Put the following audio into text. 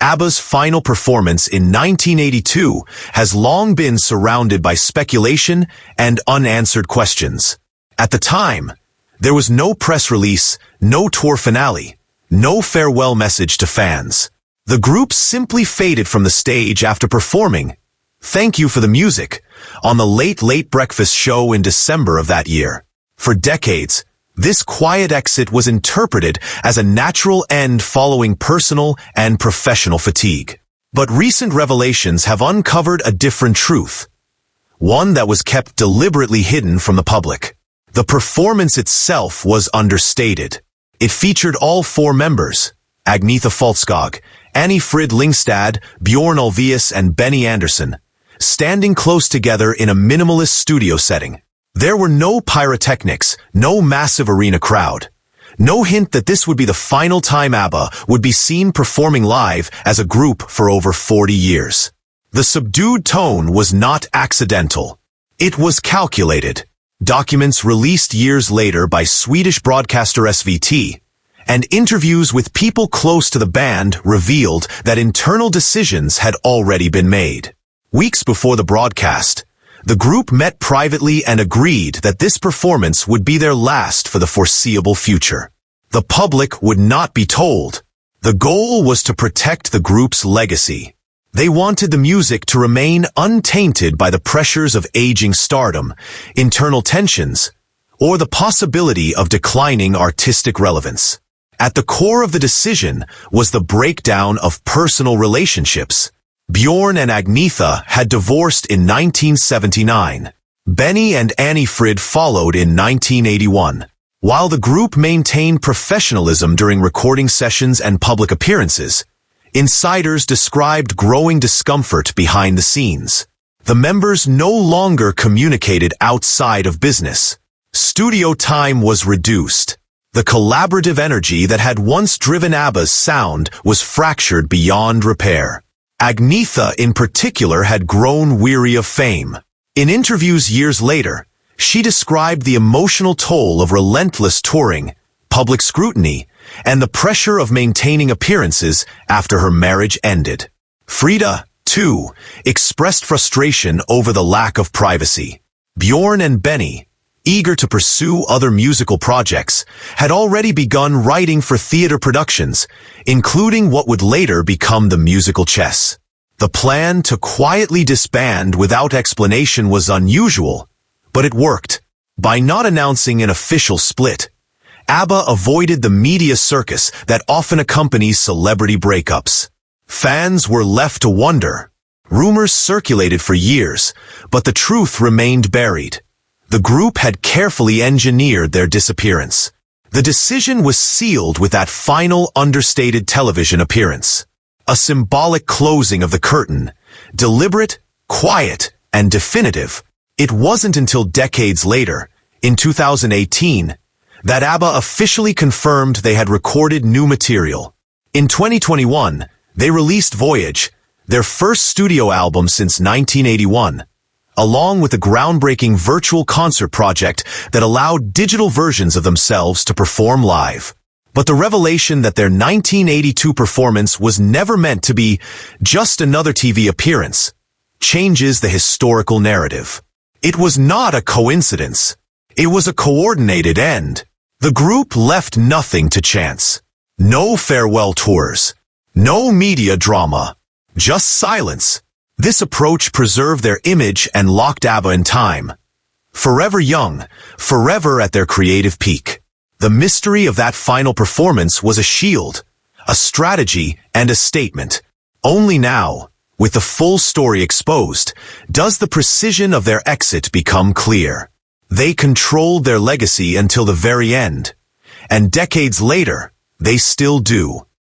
ABBA's final performance in 1982 has long been surrounded by speculation and unanswered questions. At the time, there was no press release, no tour finale, no farewell message to fans. The group simply faded from the stage after performing "Thank You for the Music" on the Late Late Breakfast show in December of that year. For decades, this quiet exit was interpreted as a natural end following personal and professional fatigue. But recent revelations have uncovered a different truth, one that was kept deliberately hidden from the public. The performance itself was understated. It featured all four members, Agnetha Faltskog, Annie Frid Lyngstad, Bjorn Ulvaeus, and Benny Andersson, standing close together in a minimalist studio setting. There were no pyrotechnics, no massive arena crowd, no hint that this would be the final time ABBA would be seen performing live as a group for over 40 years. The subdued tone was not accidental. It was calculated. Documents released years later by Swedish broadcaster SVT and interviews with people close to the band revealed that internal decisions had already been made. Weeks before the broadcast, the group met privately and agreed that this performance would be their last for the foreseeable future. The public would not be told. The goal was to protect the group's legacy. They wanted the music to remain untainted by the pressures of aging stardom, internal tensions, or the possibility of declining artistic relevance. At the core of the decision was the breakdown of personal relationships. Bjorn and Agnetha had divorced in 1979. Benny and Annie Frid followed in 1981. While the group maintained professionalism during recording sessions and public appearances, insiders described growing discomfort behind the scenes. The members no longer communicated outside of business. Studio time was reduced. The collaborative energy that had once driven ABBA's sound was fractured beyond repair. Agnetha in particular had grown weary of fame. In interviews years later, she described the emotional toll of relentless touring, public scrutiny, and the pressure of maintaining appearances after her marriage ended. Frida, too, expressed frustration over the lack of privacy. Bjorn and Benny, eager to pursue other musical projects, had already begun writing for theater productions, including what would later become the musical Chess. The plan to quietly disband without explanation was unusual, but it worked. By not announcing an official split, ABBA avoided the media circus that often accompanies celebrity breakups. Fans were left to wonder. Rumors circulated for years, but the truth remained buried. The group had carefully engineered their disappearance. The decision was sealed with that final understated television appearance. A symbolic closing of the curtain, deliberate, quiet, and definitive. It wasn't until decades later, in 2018, that ABBA officially confirmed they had recorded new material. In 2021, they released Voyage, their first studio album since 1981, along with a groundbreaking virtual concert project that allowed digital versions of themselves to perform live. But the revelation that their 1982 performance was never meant to be just another TV appearance changes the historical narrative. It was not a coincidence. It was a coordinated end. The group left nothing to chance. No farewell tours. No media drama. Just silence. This approach preserved their image and locked ABBA in time. Forever young, forever at their creative peak. The mystery of that final performance was a shield, a strategy, and a statement. Only now, with the full story exposed, does the precision of their exit become clear. They controlled their legacy until the very end, and decades later, they still do.